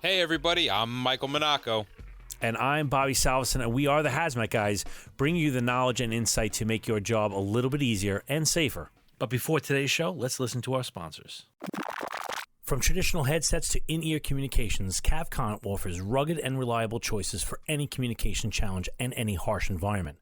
Hey everybody, I'm Michael Monaco. And I'm Bobby Salveson, and we are the Hazmat Guys, bringing you the knowledge and insight to make your job a little bit easier and safer. But before today's show, let's listen to our sponsors. From traditional headsets to in-ear communications, Cavcon offers rugged and reliable choices for any communication challenge and any harsh environment.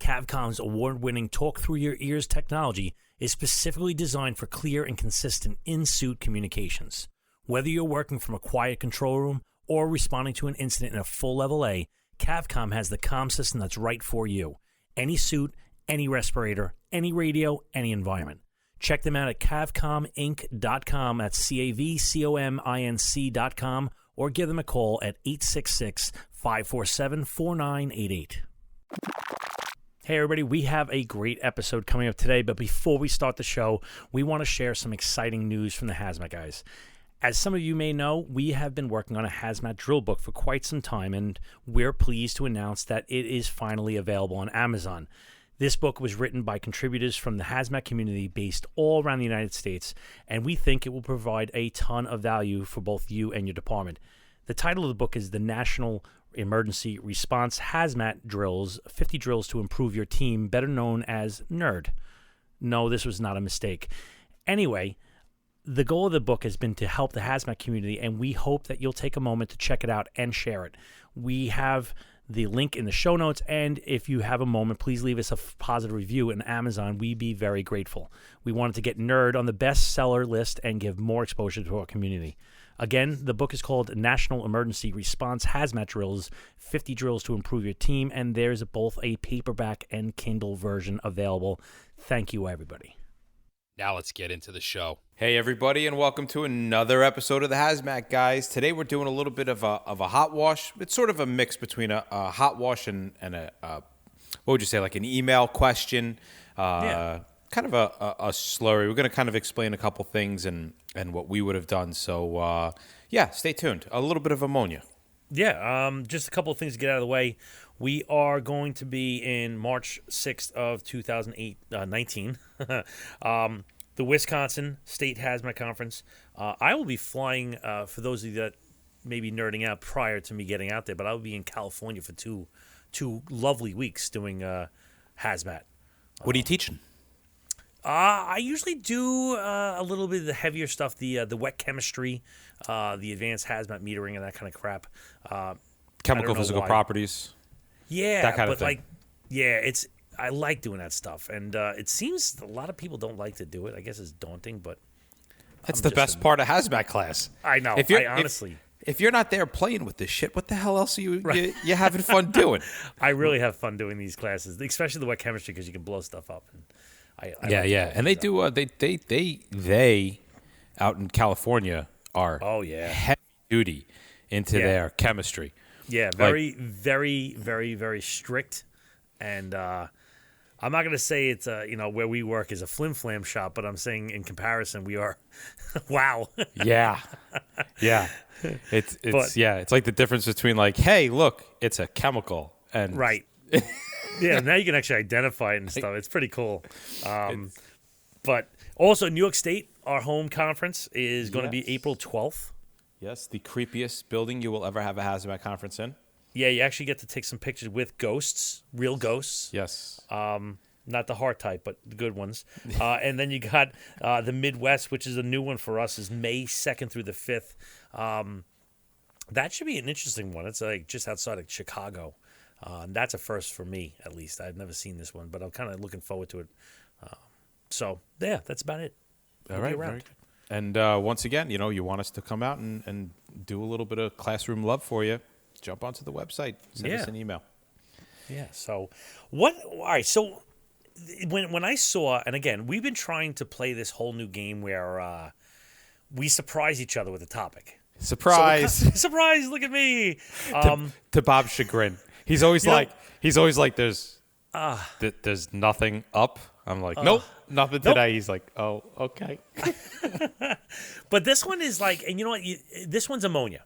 Cavcon's award-winning Talk Through Your Ears technology is specifically designed for clear and consistent in-suit communications. Whether you're working from a quiet control room or responding to an incident in a full level A, Cavcom has the comm system that's right for you. Any suit, any respirator, any radio, any environment. Check them out at cavcominc.com, that's CAVCOMINC.com, or give them a call at 866-547-4988. Hey everybody, we have a great episode coming up today, but before we start the show, we want to share some exciting news from the Hazmat Guys. As some of you may know, we have been working on a hazmat drill book for quite some time, and we're pleased to announce that it is finally available on Amazon. This book was written by contributors from the hazmat community based all around the United States, and we think it will provide a ton of value for both you and your department. The title of the book is The National Emergency Response Hazmat Drills, 50 Drills to Improve Your Team, better known as NERD. No, this was not a mistake. Anyway, the goal of the book has been to help the hazmat community, and we hope that you'll take a moment to check it out and share it. We have the link in the show notes, and if you have a moment, please leave us a positive review in Amazon. We'd be very grateful. We wanted to get NERD on the bestseller list and give more exposure to our community. Again, the book is called National Emergency Response Hazmat Drills, 50 Drills to Improve Your Team, and there's both a paperback and Kindle version available. Thank you, everybody. Now let's get into the show. Hey everybody, and welcome to another episode of the Hazmat Guys. Today we're doing a little bit of a hot wash. It's sort of a mix between a hot wash and a what would you say, like an email question, kind of a slurry. We're going to kind of explain a couple things and what we would have done. So stay tuned. A little bit of ammonia. Yeah, just a couple of things to get out of the way. We are going to be in March 6th of 2019, the Wisconsin State Hazmat Conference. I will be flying, for those of you that may be nerding out prior to me getting out there, but I will be in California for two lovely weeks doing hazmat. What are you teaching? I usually do a little bit of the heavier stuff, the wet chemistry, the advanced hazmat metering, and that kind of crap. Chemical physical properties. Yeah, that kind of thing. I like doing that stuff, and it seems a lot of people don't like to do it. I guess it's daunting, but that's the best part of hazmat class. I know. If you're not there playing with this shit, what the hell else are you having fun doing? I really have fun doing these classes, especially the wet chemistry, because you can blow stuff up. And and they do. They out in California are heavy duty into their chemistry. Yeah, very, very, very, very strict, and I'm not going to say it's where we work is a flim-flam shop, but I'm saying in comparison we are. Wow. Yeah. It's like the difference between like, hey, look, it's a chemical, and right. Yeah, now you can actually identify it and stuff. It's pretty cool. But also, New York State, our home conference, is going to be April 12th. Yes, the creepiest building you will ever have a hazmat conference in. Yeah, you actually get to take some pictures with ghosts, real ghosts. Yes. Not the heart type, but the good ones. And then you got the Midwest, which is a new one for us, is May 2nd through the 5th. That should be an interesting one. It's like just outside of Chicago. That's a first for me, at least. I've never seen this one, but I'm kind of looking forward to it. That's about it. All right, very good. And once again, you want us to come out and do a little bit of classroom love for you, jump onto the website, send us an email. Yeah, so what? All right, so when I saw, and again, we've been trying to play this whole new game where we surprise each other with a topic. Surprise! Surprise! Look at me. To Bob's chagrin, he's always like, there's nothing up. I'm like, nope, nothing today. He's like, oh, okay. But this one is like, and you know what? This one's ammonia,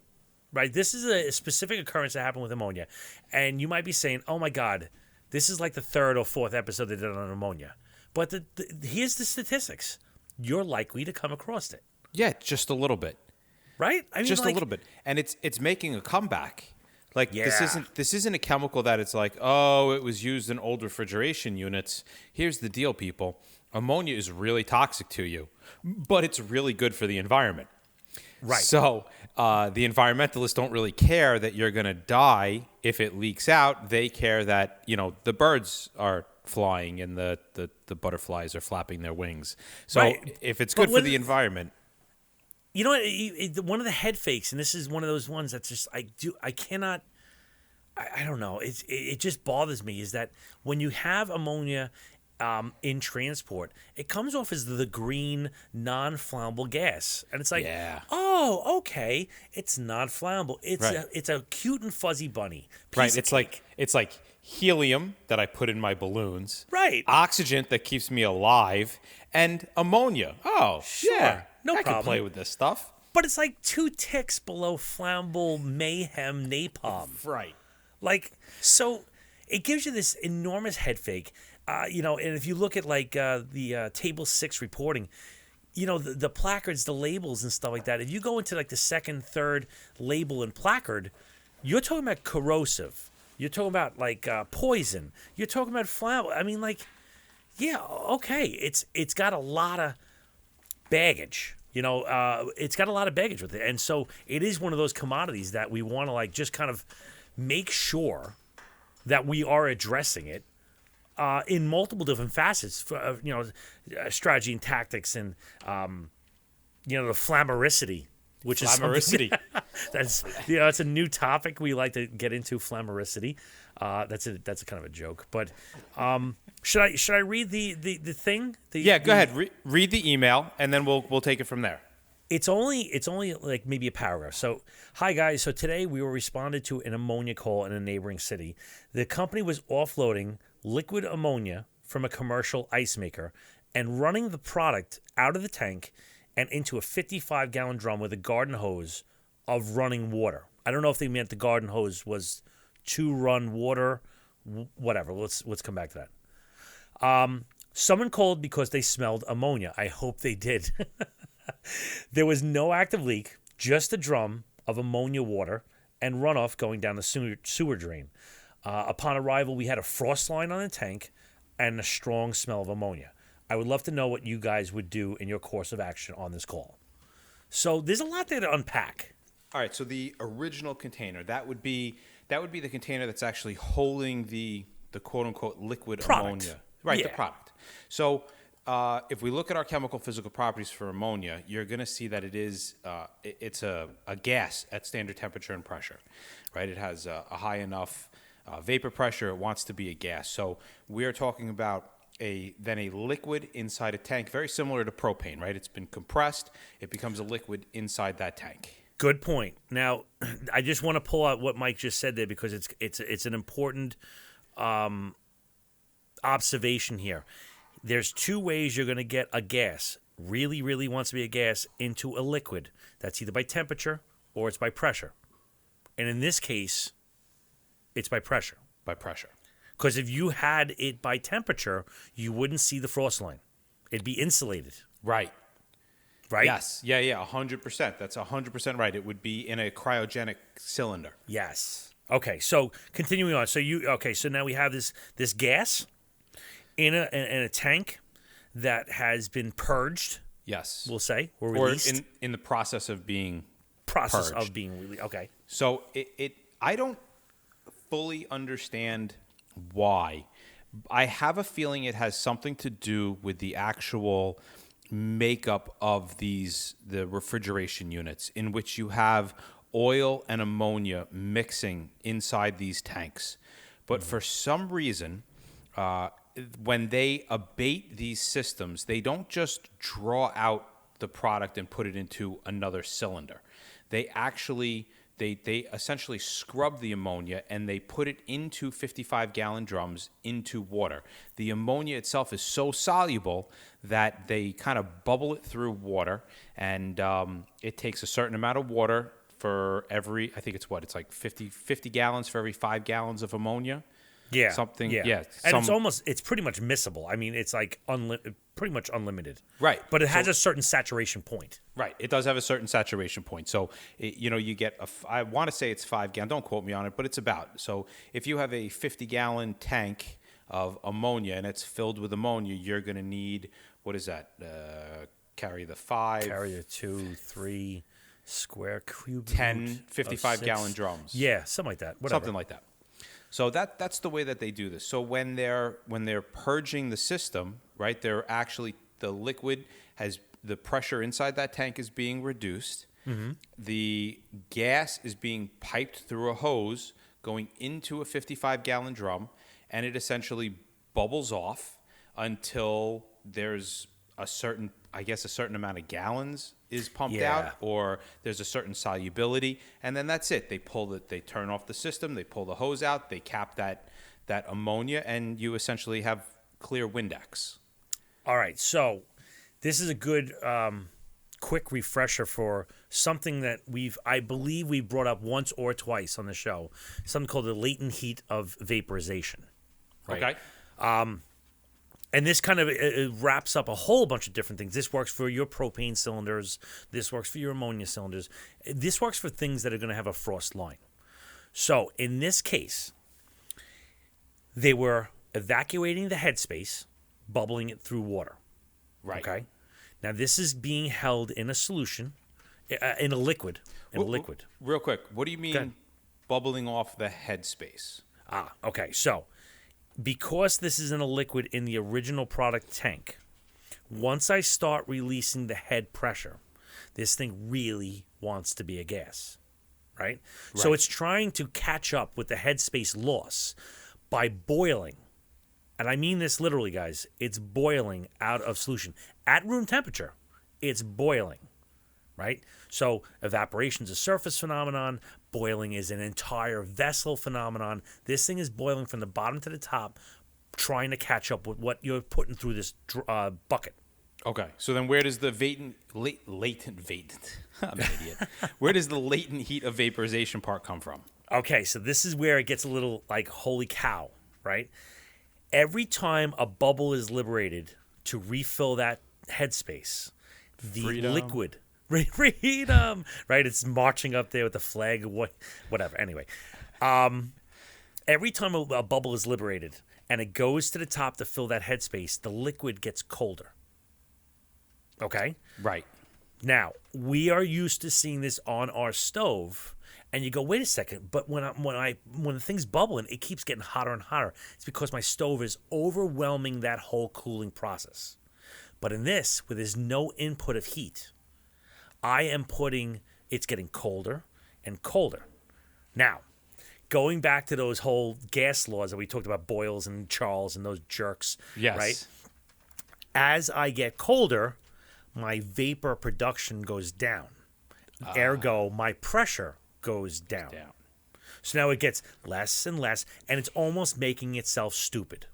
right? This is a specific occurrence that happened with ammonia. And you might be saying, oh my God, this is like the third or fourth episode they did on ammonia. But here's the statistics. You're likely to come across it. Yeah, just a little bit. right? I mean, just like, a little bit, and it's making a comeback. Like Yeah. this isn't a chemical that it's like, oh, it was used in old refrigeration units. Here's the deal, people. Ammonia is really toxic to you, but it's really good for the environment. right. So the environmentalists don't really care that you're going to die if it leaks out. They care that, the birds are flying and the butterflies are flapping their wings. So Right. if it's But good for the environment. You know what? One of the head fakes, and this is one of those ones that's just I cannot. I don't know. It just bothers me is that when you have ammonia in transport, it comes off as the green non-flammable gas, and it's like, Yeah. oh, okay, it's not flammable. Right. It's a cute and fuzzy bunny. Right. Piece of It's like helium that I put in my balloons. Right. Oxygen that keeps me alive, and ammonia. Oh, Sure. yeah. No I can problem. play with this stuff. But it's like 2 ticks below flammable mayhem napalm. Right. Like, so it gives you this enormous head fake, and if you look at like the table 6 reporting, the placards, the labels and stuff like that. If you go into like the second, third label and placard, you're talking about corrosive. You're talking about like poison. You're talking about flammable. I mean, like, yeah, okay. It's got a lot of baggage. It's got a lot of baggage with it, and so it is one of those commodities that we want to like just kind of make sure that we are addressing it in multiple different facets. For, strategy and tactics, and the flammoricity, which is Flammoricity. that's it's a new topic we like to get into. Flammoricity. That's a kind of a joke, but should I read the thing? Go ahead. Read the email, and then we'll take it from there. It's only like maybe a paragraph. So, hi guys. So today we were responded to an ammonia call in a neighboring city. The company was offloading liquid ammonia from a commercial ice maker and running the product out of the tank and into a 55-gallon drum with a garden hose of running water. I don't know if they meant the garden hose was to run water, whatever. Let's come back to that. Someone called because they smelled ammonia. I hope they did. There was no active leak, just a drum of ammonia water and runoff going down the sewer drain. Upon arrival, we had a frost line on the tank and a strong smell of ammonia. I would love to know what you guys would do in your course of action on this call. So there's a lot there to unpack. All right. So the original container that would be the container that's actually holding the quote unquote liquid Product. ammonia. Right. Yeah. The product. So if we look at our chemical physical properties for ammonia, you're going to see that it's a gas at standard temperature and pressure, right? It has a high enough vapor pressure. It wants to be a gas. So we are talking about a liquid inside a tank, very similar to propane, right? It's been compressed. It becomes a liquid inside that tank. Good point. Now, I just want to pull out what Mike just said there because it's an important observation here. There's 2 ways you're going to get a gas, really, really wants to be a gas, into a liquid. That's either by temperature or it's by pressure. And in this case, it's by pressure. By pressure. Because if you had it by temperature, you wouldn't see the frost line. It'd be insulated. Right. Right? Yes. Yeah, 100%. That's 100% right. It would be in a cryogenic cylinder. Yes. Okay, so continuing on. So now we have this gas in a tank that has been purged. Yes. We'll say, or released. Or in the process of being process purged. of being released. Okay. So I don't fully understand why. I have a feeling it has something to do with the actual makeup of the refrigeration units, in which you have oil and ammonia mixing inside these tanks. But for some reason, when they abate these systems, they don't just draw out the product and put it into another cylinder. They actually they essentially scrub the ammonia and they put it into 55-gallon drums into water. The ammonia itself is so soluble that they kind of bubble it through water, and it takes a certain amount of water for every, I think it's like 50 gallons for every 5 gallons of ammonia. Yeah. something. Yeah. Yeah, And it's pretty much missable. I mean, it's like pretty much unlimited. right. But it has a certain saturation point. Right. It does have a certain saturation point. So, you get I want to say it's 5 gallon. Don't quote me on it, but it's about. So if you have a 50-gallon tank of ammonia and it's filled with ammonia, you're going to need, what is that? Carry the 5. Carry a 2, 3 square cube. 10 55-gallon drums. Yeah, something like that. Whatever. Something like that. So that's the way that they do this. So when they're purging the system, right, they're actually, the liquid has, the pressure inside that tank is being reduced. Mm-hmm. The gas is being piped through a hose going into a 55-gallon drum, and it essentially bubbles off until there's a certain amount of gallons is pumped out, or there's a certain solubility, and then that's it. They turn off the system, they pull the hose out, they cap that ammonia, and you essentially have clear Windex. All right, so this is a good quick refresher for something that I believe we brought up once or twice on the show, something called the latent heat of vaporization. Right? Okay. And this kind of it wraps up a whole bunch of different things. This works for your propane cylinders. This works for your ammonia cylinders. This works for things that are going to have a frost line. So in this case, they were evacuating the headspace, bubbling it through water. Right. Okay. Now this is being held in a solution, in a liquid. Real quick, what do you mean bubbling off the headspace? Okay. So, because this is in a liquid in the original product tank, once I start releasing the head pressure, this thing really wants to be a gas, right? So it's trying to catch up with the headspace loss by boiling. And I mean this literally, guys. It's boiling out of solution. At room temperature, it's boiling, right? So evaporation is a surface phenomenon. Boiling is an entire vessel phenomenon. This thing is boiling from the bottom to the top, trying to catch up with what you're putting through this bucket. Okay, so then where does the latent I'm an idiot. Where does the latent heat of vaporization part come from? Okay, so this is where it gets a little like, holy cow, right? Every time a bubble is liberated to refill that headspace, the liquid... Freedom, right? It's marching up there with the flag, whatever. Anyway, every time a bubble is liberated and it goes to the top to fill that headspace, the liquid gets colder. Okay? Right. Now, we are used to seeing this on our stove, and you go, wait a second, but when the thing's bubbling, it keeps getting hotter and hotter. It's because my stove is overwhelming that whole cooling process. But in this, where there's no input of heat, it's getting colder and colder. Now, going back to those whole gas laws that we talked about, Boyles and Charles and those jerks, yes, right? As I get colder, my vapor production goes down. Ergo, my pressure goes down. So now it gets less and less, and it's almost making itself stupid.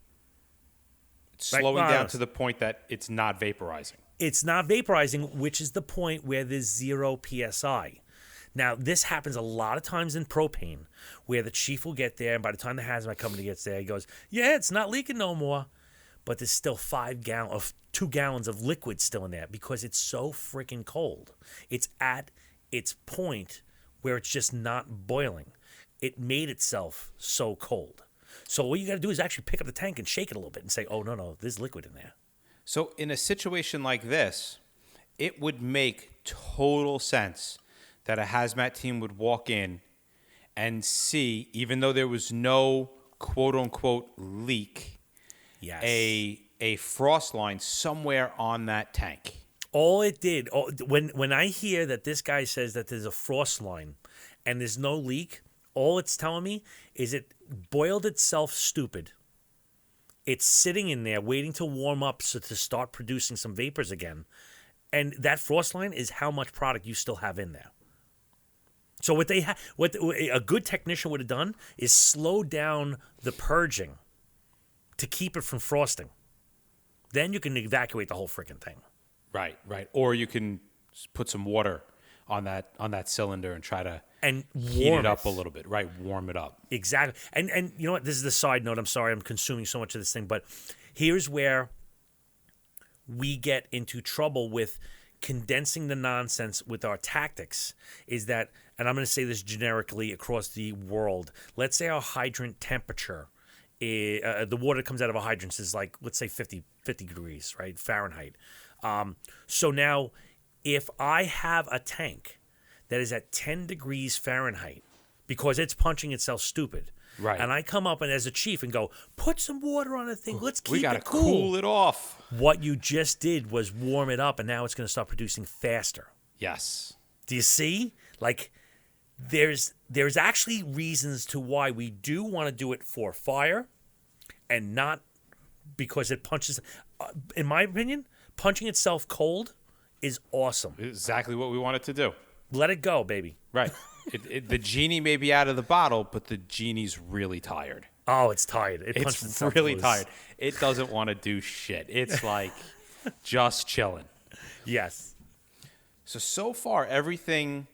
It's slowing down to the point that it's not vaporizing. It's not vaporizing, which is the point where there's 0 PSI. Now, this happens a lot of times in propane, where the chief will get there, and by the time the hazmat company gets there, he goes, yeah, it's not leaking no more. But there's still 2 gallons of liquid still in there because it's so freaking cold. It's at its point where it's just not boiling. It made itself so cold. So what you got to do is actually pick up the tank and shake it a little bit and say, oh, no, there's liquid in there. So in a situation like this, it would make total sense that a hazmat team would walk in and see, even though there was no quote-unquote leak, yes, a frost line somewhere on that tank. All it did, when I hear that this guy says that there's a frost line and there's no leak, all it's telling me is it boiled itself stupid. It's sitting in there waiting to warm up to start producing some vapors again. And that frost line is how much product you still have in there. So what a good technician would have done is slow down the purging to keep it from frosting. Then you can evacuate the whole freaking thing. Right. Or you can put some water on that cylinder and try to and heat warm it up a little bit, right? Warm it up. Exactly. And you know what? This is the side note. I'm sorry I'm consuming so much of this thing, but here's where we get into trouble with condensing the nonsense with our tactics is that, and I'm going to say this generically across the world, let's say our hydrant temperature, the water that comes out of a hydrant is like, let's say 50 degrees, right? Fahrenheit. So now if I have a tank that is at 10 degrees Fahrenheit because it's punching itself stupid, Right. and I come up and as a chief and go, put some water on the thing. Let's keep We got to it cool. cool it off. What you just did was warm it up, and now it's going to start producing faster. Yes. Do you see? Like, there's actually reasons to why we do want to do it for fire, and not because it punches. In my opinion, punching itself cold is awesome. Exactly what we wanted to do. Let it go, baby. Right. The genie may be out of the bottle, but the genie's really tired. Oh, it's tired. It's really tired. It doesn't want to do shit. It's like just chilling. Yes. So far, everything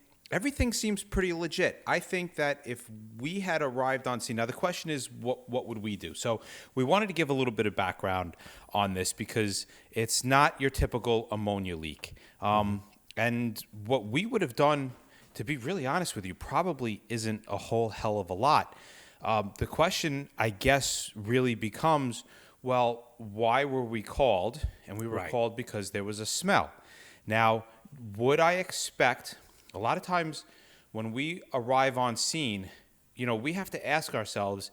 seems pretty legit. I think that if we had arrived on scene, now the question is, what would we do? So we wanted to give a little bit of background on this because it's not your typical ammonia leak. And what we would have done, to be really honest with you, probably isn't a whole hell of a lot. The question, I guess, really becomes, well, why were we called? And we were called because there was a smell. Now, would I expect, a lot of times when we arrive on scene, we have to ask ourselves,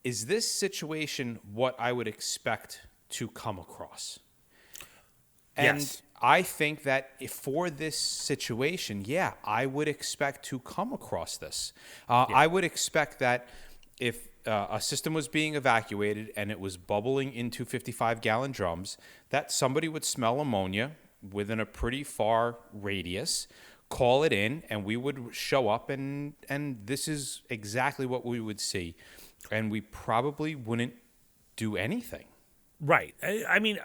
is this situation what I would expect to come across? And Yes. I think that if for this situation, I would expect to come across this. I would expect that if a system was being evacuated and it was bubbling into 55-gallon drums, that somebody would smell ammonia within a pretty far radius, call it in, and we would show up, and this is exactly what we would see. And we probably wouldn't do anything. Right. I mean,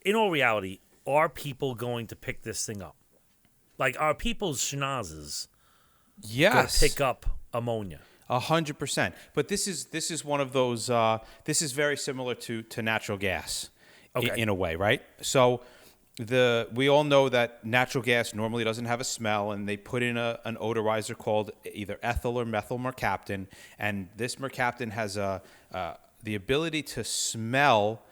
in all reality, are people going to pick this thing up? Like, are people's schnozzes going to pick up ammonia? 100%. But this is one of those. This is very similar to natural gas, in a way, right? So we all know that natural gas normally doesn't have a smell, and they put in an odorizer called either ethyl or methyl mercaptan, and this mercaptan has the ability to smell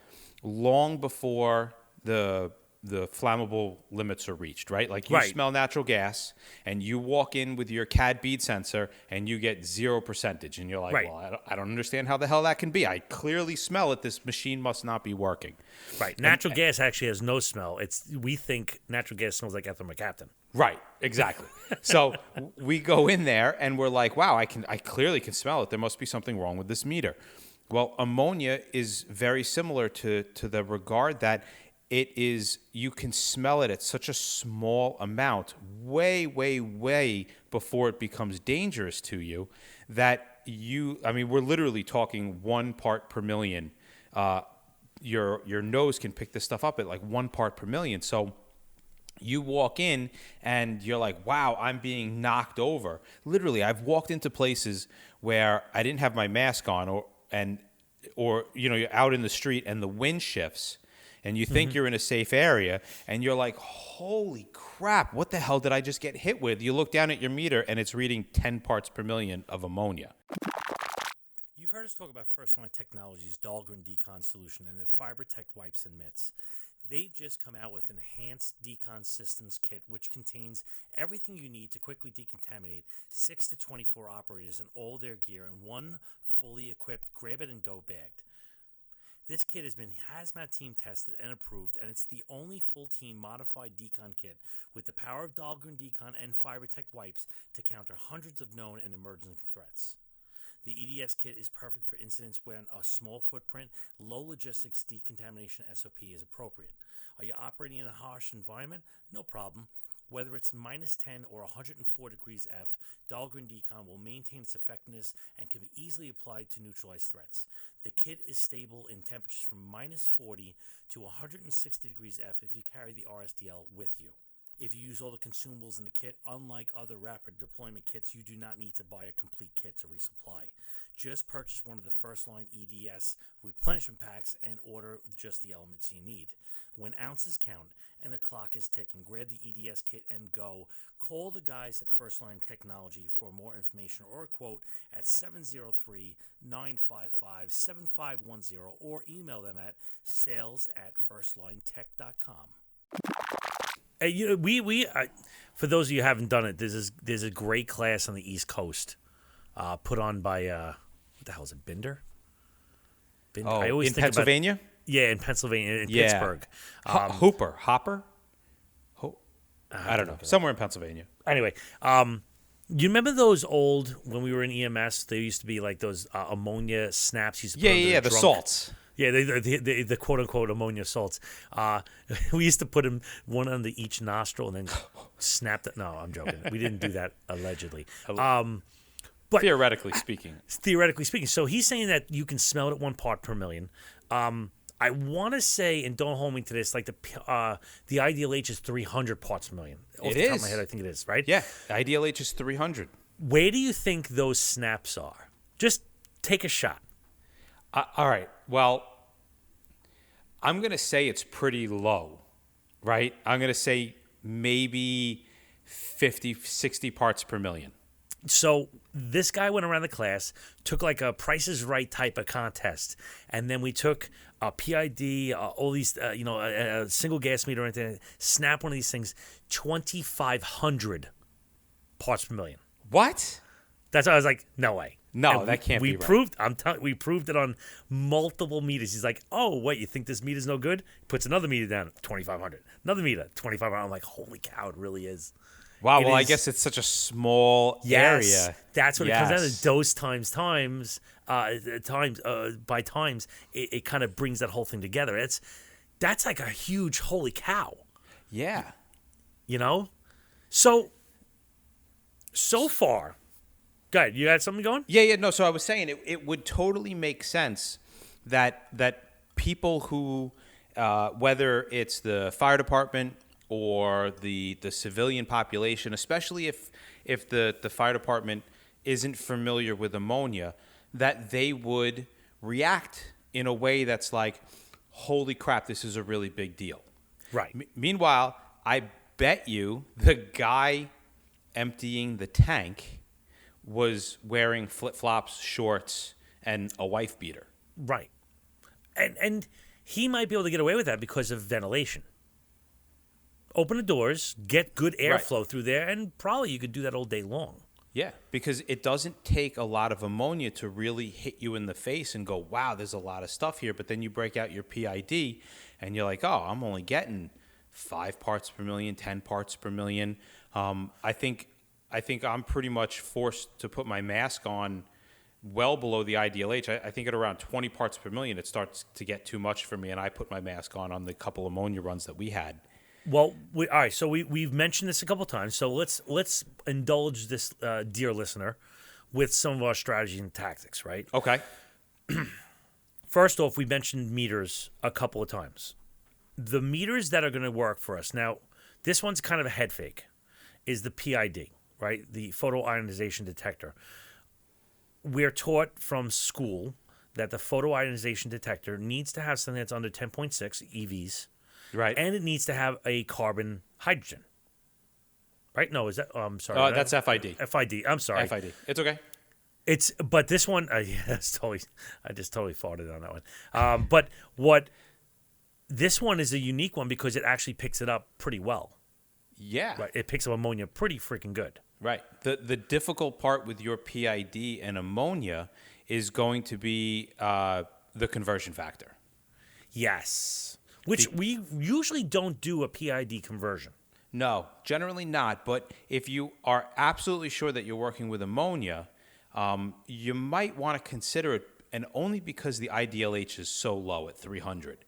long before the flammable limits are reached, right? Like you smell natural gas and you walk in with your CAD bead sensor and you get 0%. And you're like, well, I don't understand how the hell that can be. I clearly smell it. This machine must not be working. Right. Natural gas actually has no smell. We think natural gas smells like ethyl mercaptan. Right. Exactly. So we go in there and we're like, wow, I clearly can smell it. There must be something wrong with this meter. Well, ammonia is very similar to the regard that you can smell it at such a small amount, way, way, way before it becomes dangerous to you, that we're literally talking 1 part per million. Your nose can pick this stuff up at like 1 part per million. So you walk in and you're like, wow, I'm being knocked over. Literally, I've walked into places where I didn't have my mask on or you're out in the street and the wind shifts. And you think you're in a safe area, and you're like, holy crap, what the hell did I just get hit with? You look down at your meter, and it's reading 10 parts per million of ammonia. You've heard us talk about First Line Technologies' Dahlgren Decon solution and the FiberTech wipes and mitts. They've just come out with Enhanced Decon Systems Kit, which contains everything you need to quickly decontaminate 6 to 24 operators and all their gear in one fully equipped grab-it-and-go bagged. This kit has been hazmat team tested and approved, and it's the only full-team modified decon kit with the power of Dahlgren Decon and FiberTech wipes to counter hundreds of known and emerging threats. The EDS kit is perfect for incidents where a small footprint, low logistics decontamination SOP is appropriate. Are you operating in a harsh environment? No problem. Whether it's minus 10 or 104 degrees F, Dahlgren Decon will maintain its effectiveness and can be easily applied to neutralize threats. The kit is stable in temperatures from minus 40 to 160 degrees F if you carry the RSDL with you. if you use all the consumables in the kit, unlike other rapid deployment kits, you do not need to buy a complete kit to resupply. Just purchase one of the first line EDS replenishment packs and order just the elements you need. When ounces count and the clock is ticking, grab the EDS kit and go. Call the guys at First Line Technology for more information or a quote at 703-955-7510 or email them at sales@firstlinetech.com. For those of you who haven't done it, there's a great class on the East Coast, put on by what the hell is it, Binder? I always in think Pennsylvania. In Pennsylvania, in Pittsburgh. Hopper. I don't know, somewhere in Pennsylvania. Anyway, you remember those old when we were in EMS? There used to be like those ammonia snaps. Used to put the salts. Yeah, the quote unquote ammonia salts. We used to put them one under each nostril and then snap it. No, I'm joking. We didn't do that allegedly. But theoretically speaking. So he's saying that you can smell it at 1 part per million. I want to say, and don't hold me to this, like the ideal H is 300 parts per million. Off the top of my head, I think it is, right? Yeah, ideal H is 300. Where do you think those snaps are? Just take a shot. All right. Well, I'm going to say it's pretty low, right? I'm going to say maybe 50, 60 parts per million. So this guy went around the class, took like a Price is Right type of contest, and then we took a PID, all these, a single gas meter, and snap one of these things, 2,500 parts per million. What? That's why I was like, no way. No, that can't be right. We proved it on multiple meters. He's like, oh, what, you think this meter's no good? Puts another meter down, 2,500. Another meter, 2,500. I'm like, holy cow, it really is. Wow, I guess it's such a small area. That's what it comes down to. Dose times, by times, it kind of brings that whole thing together. That's like a huge holy cow. Yeah. So far, go ahead. You had something going? Yeah. No, so I was saying it would totally make sense that people who, whether it's the fire department or the civilian population, especially if the fire department isn't familiar with ammonia, that they would react in a way that's like, holy crap, this is a really big deal. Right. Meanwhile, I bet you the guy emptying the tank was wearing flip-flops, shorts, and a wife beater. Right. And he might be able to get away with that because of ventilation. Open the doors, get good airflow through there, and probably you could do that all day long. Yeah, because it doesn't take a lot of ammonia to really hit you in the face and go, wow, there's a lot of stuff here. But then you break out your PID, and you're like, oh, I'm only getting 5 parts per million, 10 parts per million. I think I'm pretty much forced to put my mask on well below the ideal H. I think at around 20 parts per million, it starts to get too much for me, and I put my mask on the couple ammonia runs that we had. Well, all right. So we've mentioned this a couple times. So let's indulge this dear listener with some of our strategies and tactics. Right. Okay. First off, we mentioned meters a couple of times. The meters that are going to work for us now. This one's kind of a head fake. Is the PID, right? The photoionization detector. We're taught from school that the photoionization detector needs to have something that's under 10.6 EVs. Right. And it needs to have a carbon hydrogen. Right? No, is that... I'm sorry. That's FID. FID. I'm sorry. FID. It's okay. But this one... I just totally farted on that one. But what... This one is a unique one because it actually picks it up pretty well. Yeah. Right. It picks up ammonia pretty freaking good. Right. The difficult part with your PID and ammonia is going to be the conversion factor. Yes. Which we usually don't do a PID conversion. No, generally not. But if you are absolutely sure that you're working with ammonia, you might want to consider it, and only because the IDLH is so low at 300,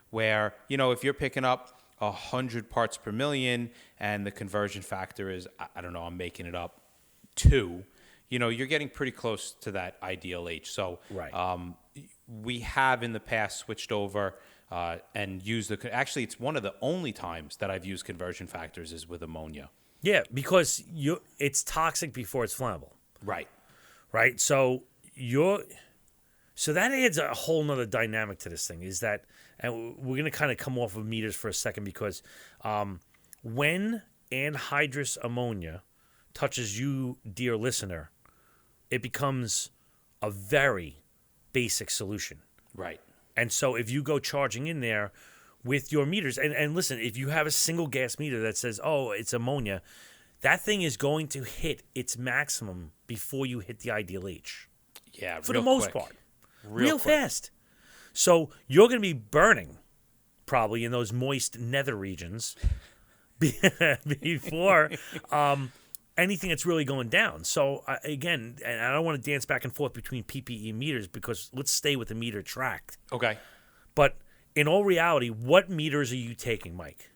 where, if you're picking up 100 parts per million and the conversion factor is, I don't know, I'm making it up, 2, you're getting pretty close to that IDLH. So right. We have in the past switched over and use actually, it's one of the only times that I've used conversion factors is with ammonia. Yeah, because it's toxic before it's flammable. Right. Right? So that adds a whole nother dynamic to this thing, is that, and we're going to kind of come off of meters for a second, because when anhydrous ammonia touches you, dear listener, it becomes a very basic solution. Right. And so if you go charging in there with your meters, and listen, if you have a single gas meter that says, oh, it's ammonia, that thing is going to hit its maximum before you hit the ideal H. Yeah, for the most part. Real quick. fast. So you're going to be burning probably in those moist nether regions before anything that's really going down. So again, and I don't want to dance back and forth between PPE and meters, because let's stay with the meter track. Okay. But in all reality, what meters are you taking, Mike?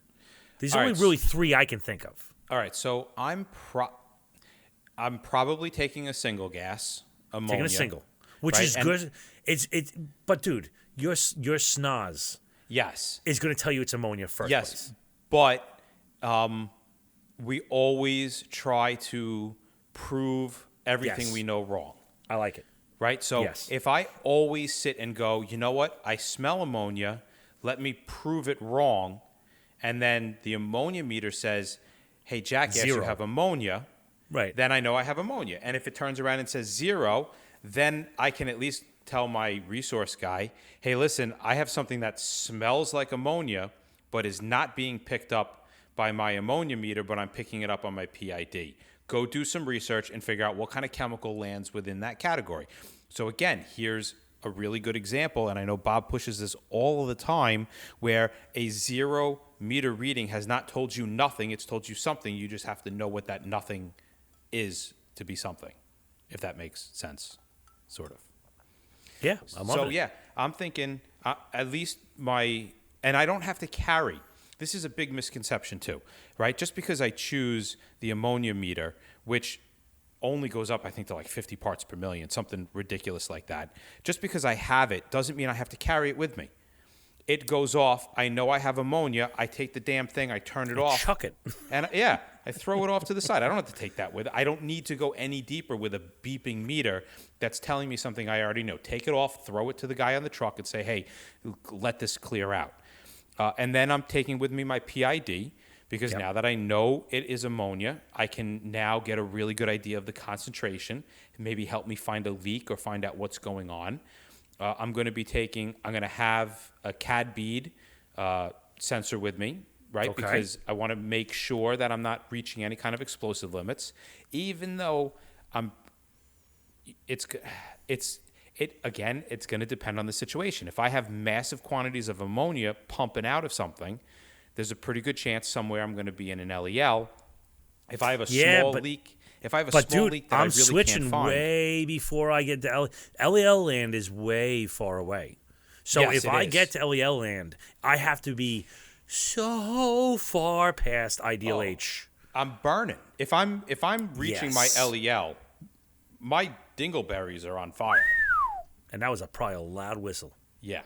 There's only really three I can think of. All right, so I'm probably taking a single gas ammonia. Taking a single, which is good. But dude, your SNOS is going to tell you it's ammonia first. Yes, but we always try to prove everything we know wrong. I like it. Right? So if I always sit and go, you know what? I smell ammonia. Let me prove it wrong. And then the ammonia meter says, hey, Jack, yes, you have ammonia. Right. Then I know I have ammonia. And if it turns around and says 0, then I can at least tell my resource guy, hey, listen, I have something that smells like ammonia, but is not being picked up by my ammonia meter, but I'm picking it up on my PID. Go do some research and figure out what kind of chemical lands within that category. So again, here's a really good example, and I know Bob pushes this all of the time, where a 0 meter reading has not told you nothing, it's told you something. You just have to know what that nothing is to be something, if that makes sense, sort of. Yeah, I'm on it. So yeah, I'm thinking at least and I don't have to carry. This is a big misconception too, right? Just because I choose the ammonia meter, which only goes up, I think, to like 50 parts per million, something ridiculous like that. Just because I have it doesn't mean I have to carry it with me. It goes off. I know I have ammonia. I take the damn thing. I turn it off. Chuck it. And I throw it off to the side. I don't have to take that with it. I don't need to go any deeper with a beeping meter that's telling me something I already know. Take it off, throw it to the guy on the truck and say, hey, let this clear out. And then I'm taking with me my PID, because now that I know it is ammonia, I can now get a really good idea of the concentration, and maybe help me find a leak or find out what's going on. I'm going to have a CAD bead sensor with me, right? Okay. Because I want to make sure that I'm not reaching any kind of explosive limits, even though it's going to depend on the situation. If I have massive quantities of ammonia pumping out of something, there's a pretty good chance somewhere I'm going to be in an LEL. If I have a small leak, leak that I really switching can't find, way before I get to LEL land is way far away. So if I get to LEL land, I have to be so far past ideal H. I'm burning. If I'm reaching my LEL, my dingleberries are on fire. And that was probably a loud whistle. Yeah.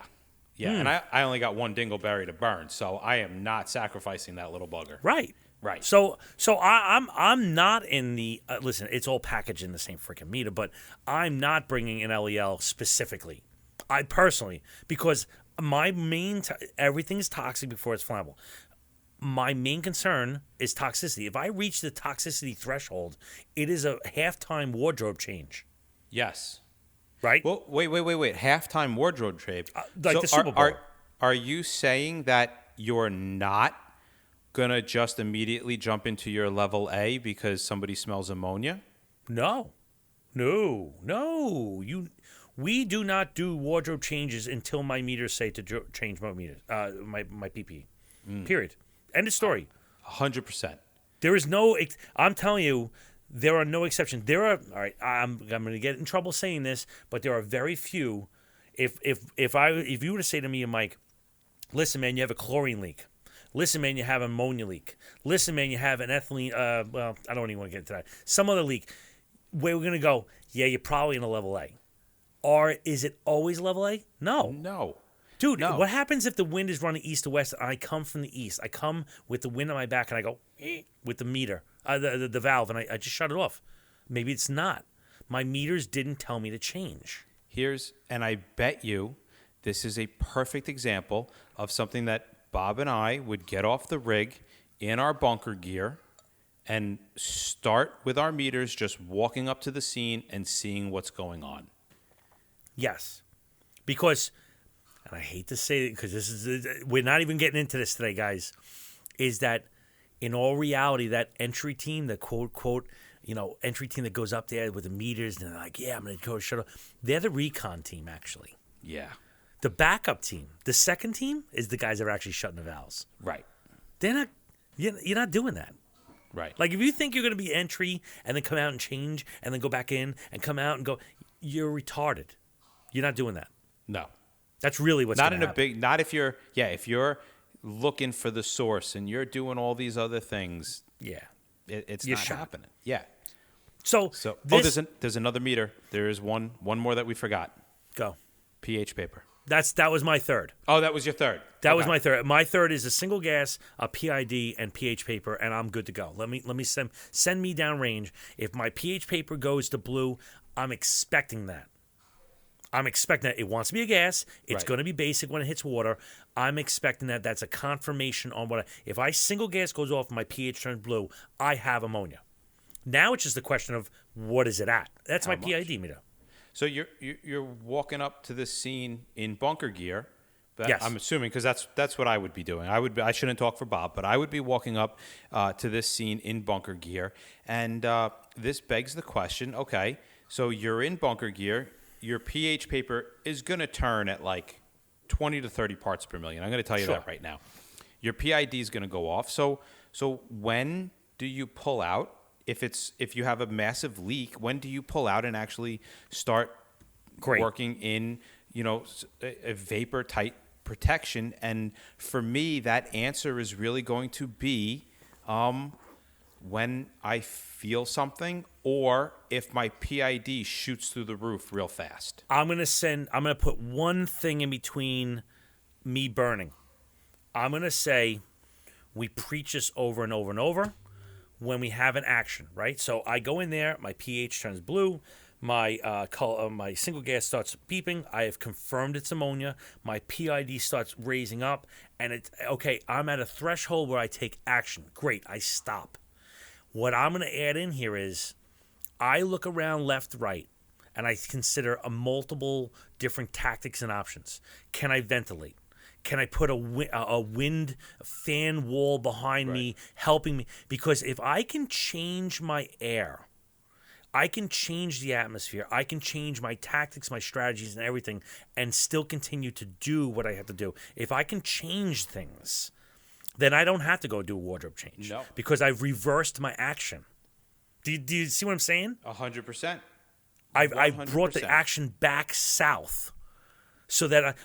And I only got one dingleberry to burn, so I am not sacrificing that little bugger. Right. So I'm not in the listen. It's all packaged in the same freaking meter, but I'm not bringing an LEL specifically. I personally, because my main everything is toxic before it's flammable. My main concern is toxicity. If I reach the toxicity threshold, it is a halftime wardrobe change. Yes. Right? Well, wait. Halftime wardrobe trade. Like the Super Bowl. Are you saying that you're not going to just immediately jump into your level A because somebody smells ammonia? No. We do not do wardrobe changes until my meters say to change my meters, my PPE. Period. End of story. 100%. There is no. I'm telling you, there are no exceptions. There are. All right. I'm going to get in trouble saying this, but there are very few. If you were to say to me, Mike, listen, man, you have a chlorine leak. Listen, man, you have an ammonia leak. Listen, man, you have an ethylene. Well, I don't even want to get into that. Some other leak. Where we're going to go? Yeah, you're probably in a level A. Or is it always level A? No. Dude, No. what happens if the wind is running east to west and I come from the east? I come with the wind on my back and I go with the meter, the valve, and I just shut it off. Maybe it's not. My meters didn't tell me to change. And I bet you this is a perfect example of something that Bob and I would get off the rig in our bunker gear and start with our meters just walking up to the scene and seeing what's going on. Yes. Because, and I hate to say it because we're not even getting into this today, guys, is that in all reality, that entry team, the quote, entry team that goes up there with the meters and they're like, yeah, I'm going to go shut off. They're the recon team, actually. Yeah. The backup team, the second team, is the guys that are actually shutting the valves. Right. They're not, you're not doing that. Right. Like, if you think you're going to be entry and then come out and change and then go back in and come out and go, you're retarded. You're not doing that. No. That's really what's not going in to a happen. big. Not if you're. Yeah, if you're looking for the source and you're doing all these other things. Yeah. It's You're not shot. happening. Yeah. So there's another meter. There is one more that we forgot. Go. pH paper. That was my third. Oh, that was your third. That was my third. My third is a single gas, a PID, and pH paper, and I'm good to go. Let me send me downrange. If my pH paper goes to blue, I'm expecting that. It wants to be a gas. It's Right. going to be basic when it hits water. I'm expecting that. That's a confirmation on what. If I single gas goes off and my pH turns blue, I have ammonia. Now it's just a question of what is it at. That's How my much? PID meter. So you're walking up to this scene in bunker gear. Yes. I'm assuming because that's what I would be doing. I shouldn't talk for Bob, but I would be walking up to this scene in bunker gear, and this begs the question. Okay, so you're in bunker gear. Your pH paper is going to turn at like 20 to 30 parts per million. I'm going to tell you Sure. that right now. Your PID is going to go off. So when do you pull out? If you have a massive leak, when do you pull out and actually start working in a vapor tight protection? And for me, that answer is really going to be when I feel something or if my PID shoots through the roof real fast. I'm gonna put one thing in between me burning. I'm gonna say we preach this over and over and over when we have an action, right? So I go in there, my pH turns blue, my my single gas starts beeping. I have confirmed it's ammonia. My PID starts raising up, and it's okay. I'm at a threshold where I take action. Great, I stop. What I'm going to add in here is I look around left, right, and I consider a multiple different tactics and options. Can I ventilate? Can I put a wind fan wall behind me, helping me? Because if I can change my air, I can change the atmosphere, I can change my tactics, my strategies, and everything, and still continue to do what I have to do. If I can change things, then I don't have to go do a wardrobe change. No. Because I've reversed my action. Do you see what I'm saying? 100%. I've brought the action back south. So that,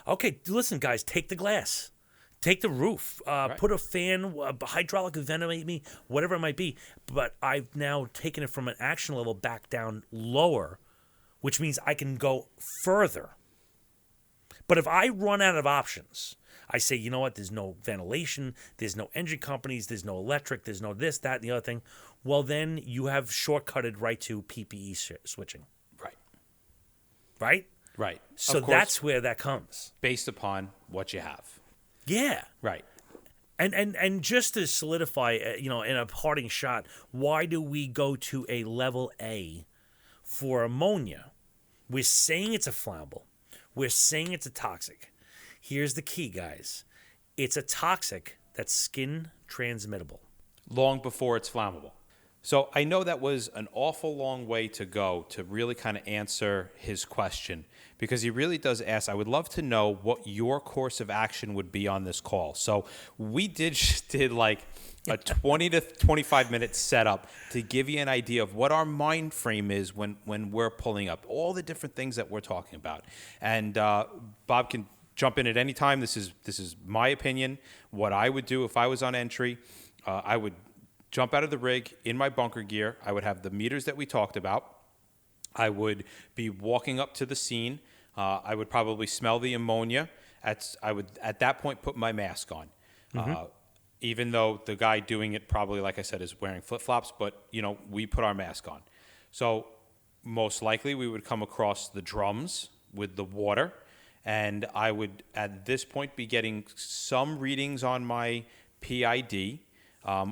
listen, guys, take the glass. Take the roof. Put a fan, hydraulic ventilate me, whatever it might be. But I've now taken it from an action level back down lower, which means I can go further. But if I run out of options, I say, you know what, there's no ventilation, there's no engine companies, there's no electric, there's no this, that, and the other thing. Well, then you have shortcutted right to PPE switching. Right. Right? Right. So that's where that comes. Based upon what you have. Yeah. Right. And just to solidify, in a parting shot, why do we go to a level A for ammonia? We're saying it's a flammable. We're saying it's a toxic. Here's the key, guys. It's a toxic that's skin transmittable. Long before it's flammable. So I know that was an awful long way to go to really kind of answer his question, because he really does ask, I would love to know what your course of action would be on this call. So we did like a 20 to 25 minute setup to give you an idea of what our mind frame is when we're pulling up all the different things that we're talking about. And Bob can jump in at any time. This is my opinion. What I would do if I was on entry, I would jump out of the rig in my bunker gear. I would have the meters that we talked about. I would be walking up to the scene. I would probably smell the ammonia I would at that point put my mask on. Even though the guy doing it probably, like I said, is wearing flip-flops, but, we put our mask on. So most likely we would come across the drums with the water, and I would, at this point, be getting some readings on my PID,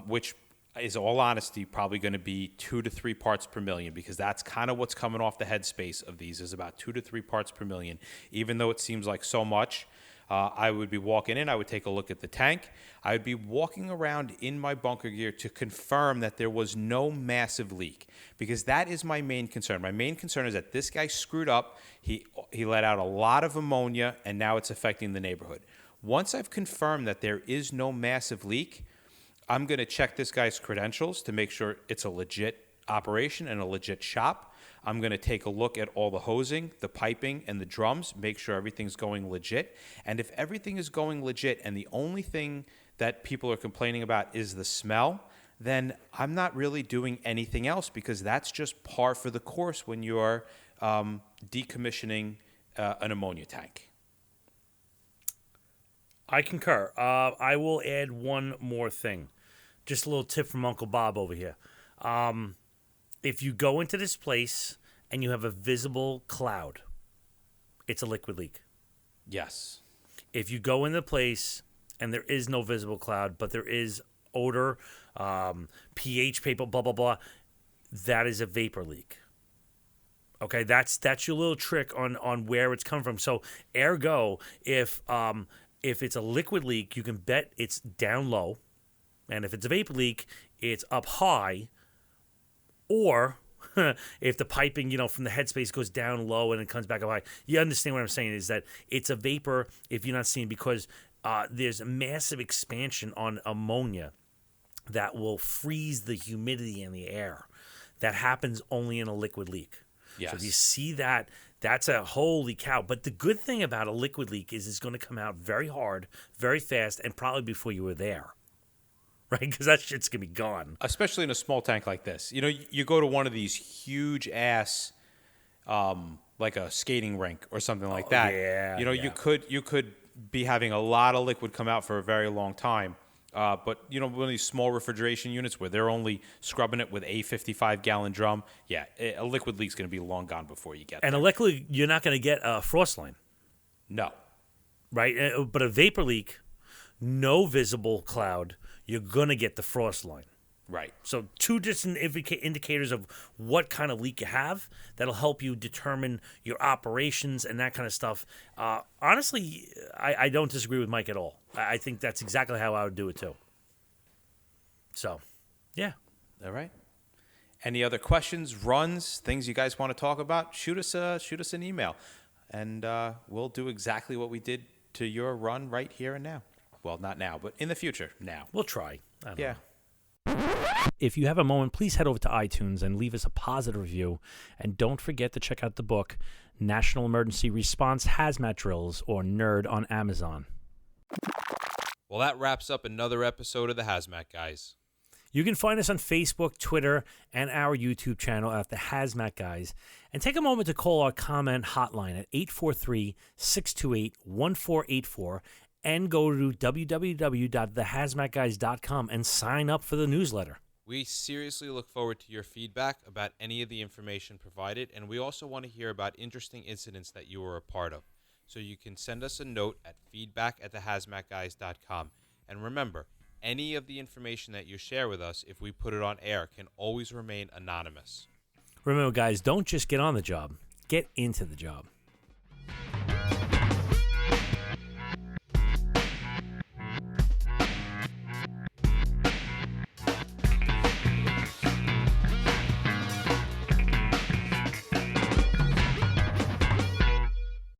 which is, all honesty, probably going to be 2 to 3 parts per million, because that's kind of what's coming off the headspace of these, is about 2 to 3 parts per million. Even though it seems like so much, I would be walking in, I would take a look at the tank. I would be walking around in my bunker gear to confirm that there was no massive leak, because that is my main concern. My main concern is that this guy screwed up. He let out a lot of ammonia, and now it's affecting the neighborhood. Once I've confirmed that there is no massive leak, I'm going to check this guy's credentials to make sure it's a legit operation and a legit shop. I'm going to take a look at all the hosing, the piping, and the drums, make sure everything's going legit. And if everything is going legit and the only thing that people are complaining about is the smell, then I'm not really doing anything else, because that's just par for the course when you're decommissioning an ammonia tank. I concur. I will add one more thing. Just a little tip from Uncle Bob over here. If you go into this place and you have a visible cloud, it's a liquid leak. Yes. If you go into the place and there is no visible cloud, but there is odor, pH paper, blah, blah, blah, that is a vapor leak. Okay, that's your little trick on where it's coming from. So, ergo, if it's a liquid leak, you can bet it's down low. And if it's a vapor leak, it's up high. Or if the piping, from the headspace goes down low and it comes back up high. You understand what I'm saying, is that it's a vapor if you're not seeing, because there's a massive expansion on ammonia that will freeze the humidity in the air. That happens only in a liquid leak. Yes. So if you see that, that's a holy cow. But the good thing about a liquid leak is it's going to come out very hard, very fast, and probably before you were there. Right? Because that shit's going to be gone. Especially in a small tank like this. You go to one of these huge ass, like a skating rink or something like that. Yeah. You could be having a lot of liquid come out for a very long time. But, one of these small refrigeration units where they're only scrubbing it with a 55-gallon drum, a liquid leak's going to be long gone before you get there. And a liquid leak, you're not going to get a frost line. No. Right? But a vapor leak, no visible cloud, you're going to get the frost line. Right. So 2 different indicators of what kind of leak you have that'll help you determine your operations and that kind of stuff. Honestly, I don't disagree with Mike at all. I think that's exactly how I would do it too. So, yeah. All right. Any other questions, runs, things you guys want to talk about? Shoot us an email, and we'll do exactly what we did to your run right here and now. Well, not now, but in the future. Now we'll try. I don't know. If you have a moment, please head over to iTunes and leave us a positive review. And don't forget to check out the book, National Emergency Response Hazmat Drills, or NERD, on Amazon. Well, that wraps up another episode of the Hazmat Guys. You can find us on Facebook, Twitter, and our YouTube channel at The Hazmat Guys. And take a moment to call our comment hotline at 843-628-1484 and go to www.thehazmatguys.com and sign up for the newsletter. We seriously look forward to your feedback about any of the information provided, and we also want to hear about interesting incidents that you were a part of. So you can send us a note at feedback@thehazmatguys.com. And remember, any of the information that you share with us, if we put it on air, can always remain anonymous. Remember, guys, don't just get on the job. Get into the job.